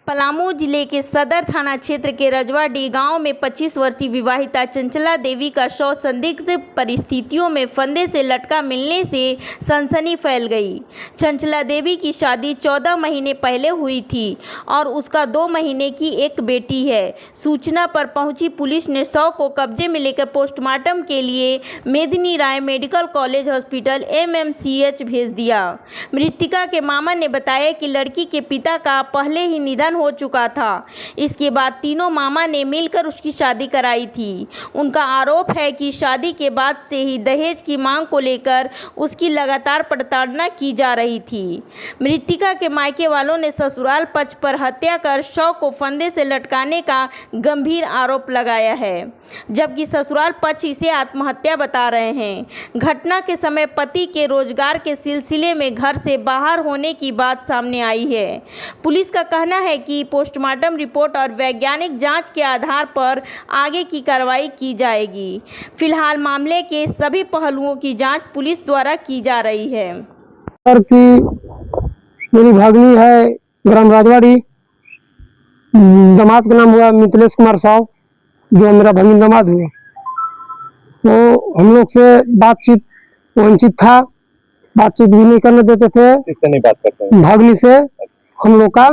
पलामू जिले के सदर थाना क्षेत्र के रजवाडी गांव में 25 वर्षीय विवाहिता चंचला देवी का शव संदिग्ध परिस्थितियों में फंदे से लटका मिलने से सनसनी फैल गई। चंचला देवी की शादी 14 महीने पहले हुई थी और उसका 2 महीने की एक बेटी है। सूचना पर पहुंची पुलिस ने शव को कब्जे में लेकर पोस्टमार्टम के लिए मेदिनी राय मेडिकल कॉलेज हॉस्पिटल MMCH भेज दिया। मृतका के मामा ने बताया कि लड़की के पिता का पहले ही निधन हो चुका था। इसके बाद तीनों मामा ने मिलकर उसकी शादी कराई थी। उनका आरोप है कि शादी के बाद से ही दहेज की मांग को लेकर उसकी लगातार प्रताड़ना की जा रही थी। मृतका के मायके वालों ने ससुराल पक्ष पर हत्या कर शव को फंदे से लटकाने का गंभीर आरोप लगाया है, जबकि ससुराल पक्ष इसे आत्महत्या बता रहे हैं। घटना के समय पति के रोजगार के सिलसिले में घर से बाहर होने की बात सामने आई है। पुलिस का कहना है कि पोस्टमार्टम रिपोर्ट और वैज्ञानिक जांच के आधार पर आगे की कार्रवाई की जाएगी। फिलहाल मामले के सभी पहलुओं की जांच पुलिस द्वारा की जा रही है। की मेरी भागनी है ग्राम राजवाड़ी, दामाद का नाम हुआ मिथिलेश कुमार साहब, जो मेरा भगिन दामाद हुआ। तो हम लोग से बातचीत वंचित था, बातचीत भी नहीं करने देते थे। किससे नहीं बात करते हैं? भागनी से हम लोग का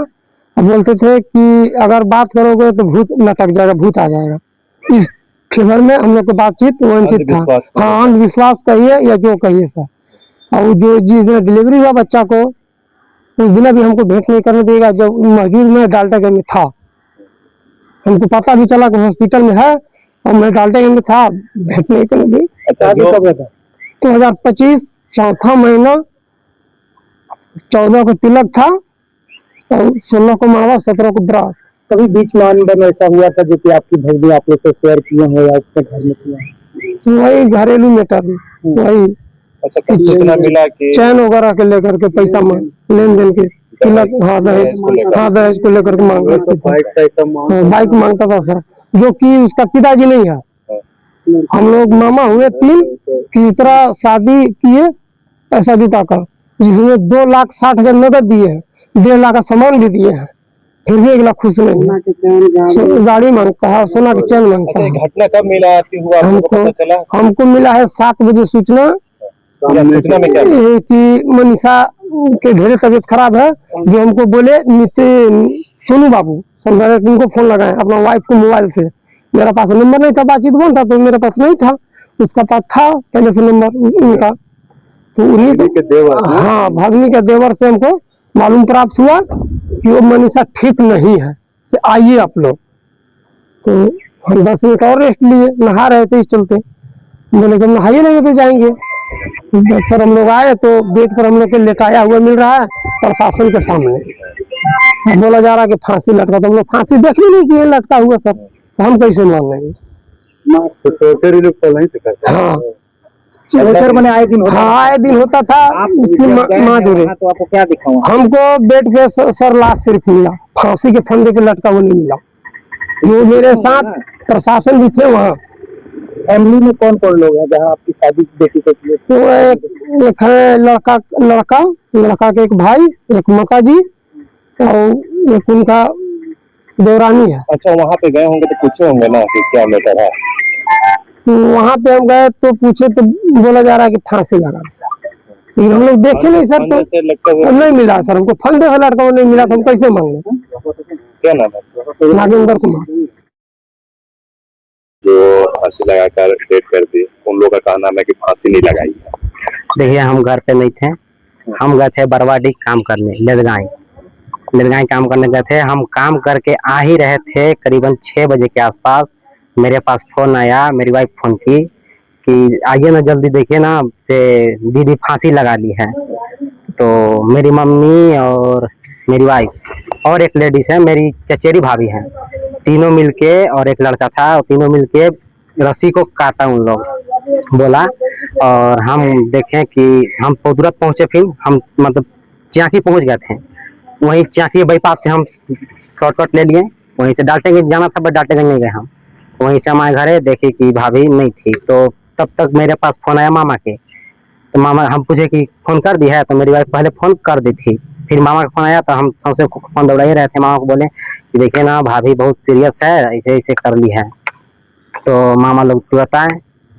बोलते थे कि अगर बात करोगे तो भूत लटक जाएगा, भूत आ जाएगा। इस फेवर में हम लोग की बातचीत वंचित था। हाँ, अंधविश्वास कहिए या जो कहिए सर। और जो जिस दिन डिलीवरी हुआ बच्चा को, उस दिन भी हमको भेंट नहीं करने देगा। जब मजदूर में डाल्टनगंज में था, हमको पता भी चला कि हॉस्पिटल में है और मैं डाल्टनगंज में था, भेंट नहीं करने दी। अच्छा, 2025 चौथा महीना 14 को तिलक था और 16 को मावा, 17 को बरात। कभी बीच में अंदर ऐसा हुआ था जो कि आपकी भाई आप लोग से शेयर किए हो या उसके घर में किया? वही घरेलू मैटर, वही अच्छा, कितना मिला कि चैन वगैरह के लेकर के पैसा लेन देन के तिलक, हाँ दहेज को लेकर के मांग रहे थे। बाइक मांगता था सर, जो कि उसका पिताजी नहीं है। हम लोग मामा हुए 3, किसी तरह शादी किए पैसा जुटाकर, जिसमें 2,60,000 नगद दिए हैं, 1.5 लाख का सामान भी दिए हैं, फिर भी 1 लाख खुश नहीं। गाड़ी मांगता है, सोना के चैन मांगता है। घटना कब मिला हुआ हमको मिला है 7 बजे सूचना में क्या कि मनीषा के ढेर तबीयत खराब है। जो हमको बोले सोनू बाबू संधारक, उनको फोन लगाए अपना वाइफ को मोबाइल से। मेरा पास नंबर नहीं था, बातचीत बोलता तो मेरे पास नहीं था, उसका पास था पहले से नंबर उनका। तो उन्हीं के देवर, हाँ, भागनी के देवर से हमको मालूम प्राप्त हुआ कि वो मनीषा ठीक नहीं है, से आइए आप लोग। तो हम 10 मिनट और रेस्ट लिए, नहा रहे थे, इस चलते बोले कि नहाइए नहीं तो जाएंगे। सर हम लोग आए तो बेड पर हम लोग के लेटाया हुआ मिल रहा है प्रशासन के सामने। बोला जा रहा है कि फांसी लटका, तो हम लोग फांसी देख भी नहीं किए लटका हुआ सर, तो हम कैसे मान लेंगे? हाँ, मैंने आए दिन होता था। इसकी माँ जुड़े तो आपको क्या दिखाऊं? हमको बेड पे सर लाश सिर्फ मिला, फांसी के फंदे पे लटका वो नहीं मिला। जो मेरे साथ प्रशासन भी थे वहाँ। फैमिली में कौन कौन लोग हैं जहाँ आपकी शादी बेटी को किए? तो एक है लड़का के एक भाई, एक माता जी और एक उनका देवरानी है। अच्छा, वहाँ पे गए होंगे तो पूछे होंगे ना कि क्या मैटर है? वहाँ पे हम गए तो पूछे तो बोला जा रहा है कि फांसी लगा, लेकिन हम लोग देखे नहीं सर, तो नहीं मिला सर। हमको फंदे से लड़का नहीं मिला तो हम कैसे मांगे? क्या नाम है? नागेंद्र कुमार। जो फांसी लगाकर डेट कर दी, उन लोगों का कहना है कि फांसी नहीं लगाई है। देखिए, हम घर पे नहीं थे, हम गए थे बरवाडी काम करने, लेदगाई काम करने गए थे। हम काम करके आ ही रहे थे, करीबन 6 बजे के आसपास मेरे पास फोन आया। मेरी वाइफ फोन की कि आइए ना जल्दी, देखिए ना से दीदी फांसी लगा ली है। तो मेरी मम्मी और मेरी वाइफ और एक लेडीज है, मेरी चचेरी भाभी हैं, तीनों मिलके, और एक लड़का था, तीनों मिलके रस्सी को काटा उन लोग बोला। और हम देखें कि हम तुरंत पहुंचे, फिर हम मतलब चाकी पहुंच गए थे। वहीं चाकी बाईपास से हम शॉर्टकट ले लिए, वहीं से डाल्टनगंज जाना था, बट डाल्टनगंज नहीं गए हम। वहीं से हमारे घरे देखे कि भाभी नहीं थी। तो तब तक मेरे पास फोन आया मामा के, तो मामा हम पूछे कि फोन कर दी है, तो मेरी वाइफ पहले फोन कर दी थी, फिर मामा का फोन आया तो हम सबसे फोन दौड़ा ही रहे थे। मामा को बोले कि देखिए ना भाभी बहुत सीरियस है, ऐसे ऐसे कर ली है। तो मामा लोग तुरंत आए।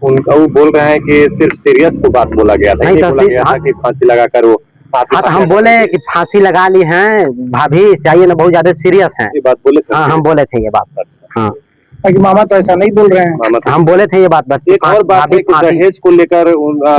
उनका वो बोल रहे हैं कि सिर्फ सीरियस को बात बोला गया था, नहीं ये तो बोला गया था कि फांसी लगाकर वो हाँ तो हम बोले कि फांसी लगा ली है भाभी, चाहिए ना बहुत ज्यादा सीरियस है। ये बात बोले थे। हाँ हम बोले थे ये बात। हाँ कि मामा तो ऐसा नहीं बोल रहे हैं। मामा तो- हम बोले थे ये बात। बस एक और बात है कि दहेज को लेकर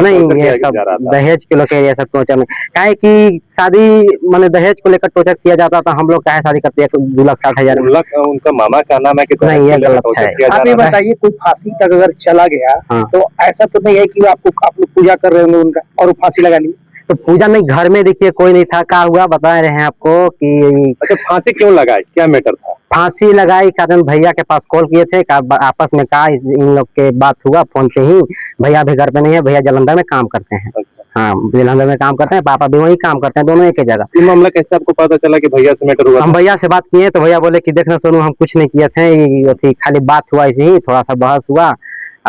नहीं, ये सब दहेज को लेकर ये सब टोचर में काहे कि शादी माने दहेज को लेकर टोचर किया जाता था। हम लोग काहे शादी करते हैं 2,60,000 में। उनका मामा का नाम है कि नहीं, ये गलत है। आप ये बताइए, कोई फांसी तक अगर चला गया तो ऐसा तो नहीं है कि आप लोग पूजा कर रहे होंगे उनका और वो फांसी लगा ली? तो पूजा नहीं, घर में देखिए कोई नहीं था। क्या हुआ बता रहे हैं आपको कि अच्छा फांसी क्यों लगाई, क्या मैटर था? फांसी लगाई कारण भैया के पास कॉल किए थे, आपस में कहा इन लोग के बात हुआ फोन पे ही। भैया भी घर पे नहीं है, भैया जालंधर में काम करते हैं। हाँ जालंधर में काम करते हैं, पापा भी वही काम करते हैं, दोनों एक ही जगह। ये मामला कैसे आपको पता चला कि भैया से मैटर हुआ? हम भैया से बात किए तो भैया बोले कि देखना सोनू हम कुछ नहीं किए थे, ये खाली बात हुआ ऐसे ही, थोड़ा सा बहस हुआ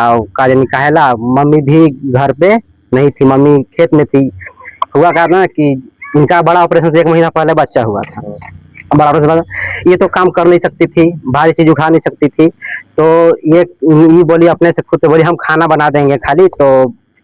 और काजनी कहेला। मम्मी भी घर पे नहीं थी, मम्मी खेत में थी। हुआ क्या ना कि उनका बड़ा ऑपरेशन से 1 महीना पहले बच्चा हुआ था। बड़ा ऑपरेशन ये तो काम कर नहीं सकती थी, भारी चीज उठा नहीं सकती थी। तो ये बोली अपने से खुद से बोली हम खाना बना देंगे खाली। तो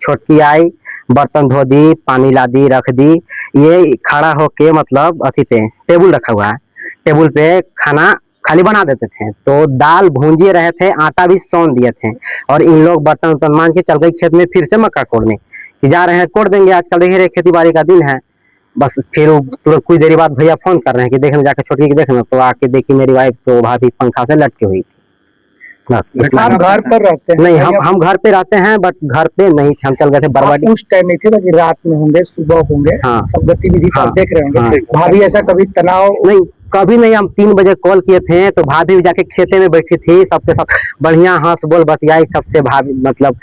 छोटकी आई, बर्तन धो दी, पानी ला दी, रख दी। ये खड़ा होके मतलब अथी पे टेबल रखा हुआ है, टेबल पे खाना खाली बना देते थे। तो दाल भूंजे रहे थे, आटा भी सौन दिए थे। और इन लोग बर्तन उर्तन मान के चल गई खेत में फिर से मक्का कोड़ने कि जा रहे हैं, कोड़ देंगे आजकल देख रहे खेती बाड़ी का दिन है। बस फिर तुरंत कुछ देर बाद भैया फोन कर रहे हैं कि देखने जाके छोटकी की देखना। तो आके देखी मेरी वाइफ तो भाभी पंखा से लटकी हुई थी। आप घर पर रहते हैं? नहीं, हम घर पे रहते हैं बट घर पे नहीं थे, हम चल गए थे बरवाडी। उस टाइम नहीं थे ना कि रात में होंगे, सुबह होंगे, हाँ। सब गतिविधि हाँ। देख रहे होंगे। हाँ। भाभी ऐसा कभी तनाव? नहीं कभी नहीं। हम 3 बजे कॉल किए थे तो भाभी जाके खेते में बैठी थी, सबके साथ बढ़िया हंस बोल बतियाई सबसे। भाभी मतलब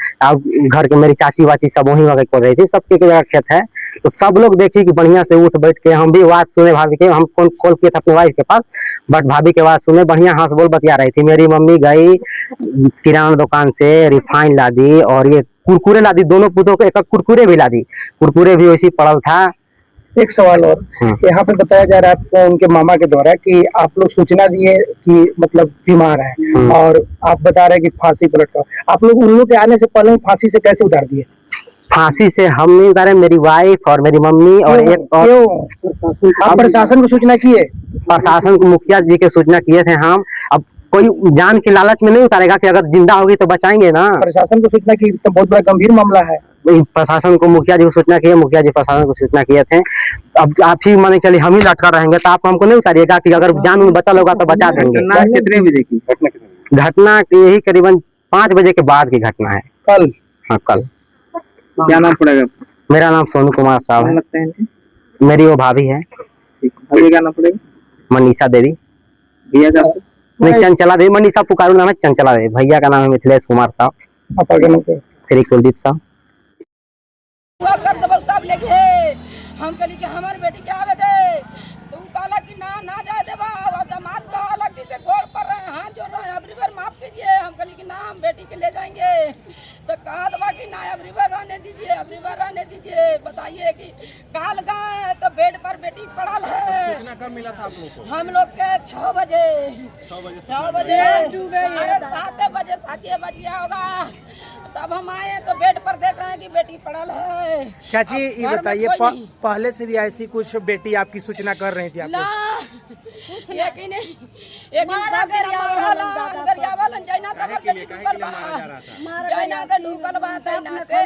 घर के मेरी चाची वाची सब वहीं वगैरह कर रही थी, सबके जगह खेत है। तो सब लोग देखी कि बढ़िया से उठ बैठ के हम भी आवाज सुने भाभी के। हम फोन कॉल किए थे अपने वाइफ के पास, बट भाभी के आवाज सुने बढ़िया हंस बोल बतिया रही थी। मेरी मम्मी गई किराना दुकान से रिफाइन ला दी और ये कुरकुरे ला दी, दोनों पुतों को एक कुरकुरे भी ला दी। कुरकुरे भी वैसे पड़ल था। एक सवाल और, यहाँ पे बताया जा रहा है आपको उनके मामा के द्वारा कि आप लोग सूचना दिए कि मतलब बीमार है और आप बता रहे हैं कि फांसी पर लटका। आप लोग उन लोग के आने से पहले फांसी से कैसे उतार दिए? फांसी से हम नहीं उतारे, मेरी वाइफ और मेरी मम्मी और एक और। आप प्रशासन को सूचना किए? प्रशासन को मुखिया जी के सूचना किए थे हम। अब कोई जान के लालच में नहीं उतारेगा कि अगर जिंदा होगी तो बचाएंगे ना। प्रशासन को सूचना की तो बहुत बड़ा गंभीर मामला है। प्रशासन को मुखिया जी को सूचना किए, मुखिया जी प्रशासन को सूचना किए थे। अब आप ही माने चलिए हम ही लटका रहेंगे तो आप हमको नहीं उतारिएगा कि अगर जान बचा होगा तो बचा देंगे। कितने बजे की घटना यही करीबन 5 बजे के बाद की घटना है। कल? हाँ कल। क्या नाम पड़ेगा? मेरा नाम सोनू कुमार साहब है। लगता है मेरी वो भाभी है क्या नाम पड़ेगा? मनीषा देवी। नहीं चंचला देवी, मनीषा पुकारू नाम है, चंचला देवी। भैया का नाम है मिथिलेश कुमार साहब, आपका क्या नाम है? श्री कुलदीप साहब। हम कली के हमारे बेटी के आवे दे, तू काला कि ना जाए दे बा, दामाद का अलग से गोड़ पर रहे हैं, हाथ जोड़ रहे हैं, अबरी बार माफ कीजिए। हम कली कि ना हम बेटी के ले जाएंगे, तो कहा दबा कि ना अबरी बार रहने दीजिए, अबरी बार रहने दीजिए। बताइए कि काल गए तो बेड पर बेटी पड़ल है। सूचना कब मिला था आप लोग को? हम लोग के 6 बजे 7 बजे 7 बज गया होगा, तब हम आए तो बेड पर देख रहे हैं कि बेटी पड़ल है। चाची ये बताइए पहले से भी ऐसी कुछ बेटी आपकी सूचना कर रही थी आपको? यकीन एक सब गरियावालन जैना तब बेटी ढुकल बा, जैना त ढुकल बा तैना के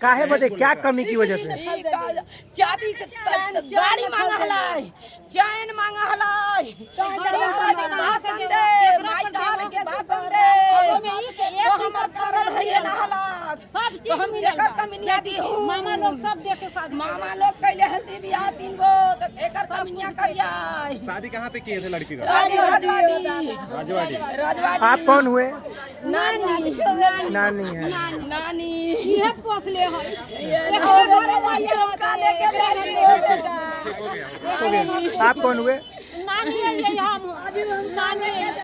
काहे बदे क्या कमी की वजह से? चाची गाड़ी मांगा हलाई, चैन मांगा हलाई, भाषण दे, माई डाल के भाषण दे, तो हमर करल है ये ना हलाक सब चीज। तो हम एकर कमिनिया दी हूं, मामा लोग सब देखे शादी, मामा लोग कैले हल्दी बियाह 3 गो, तो एकर कमिनिया करिया। शादी कहाँ पे किए थे लड़की का? राजवाड़ी। आप कौन हुए? नानी है। नानी ये पोसले है आप कौन हुए? नानी है, हम नानी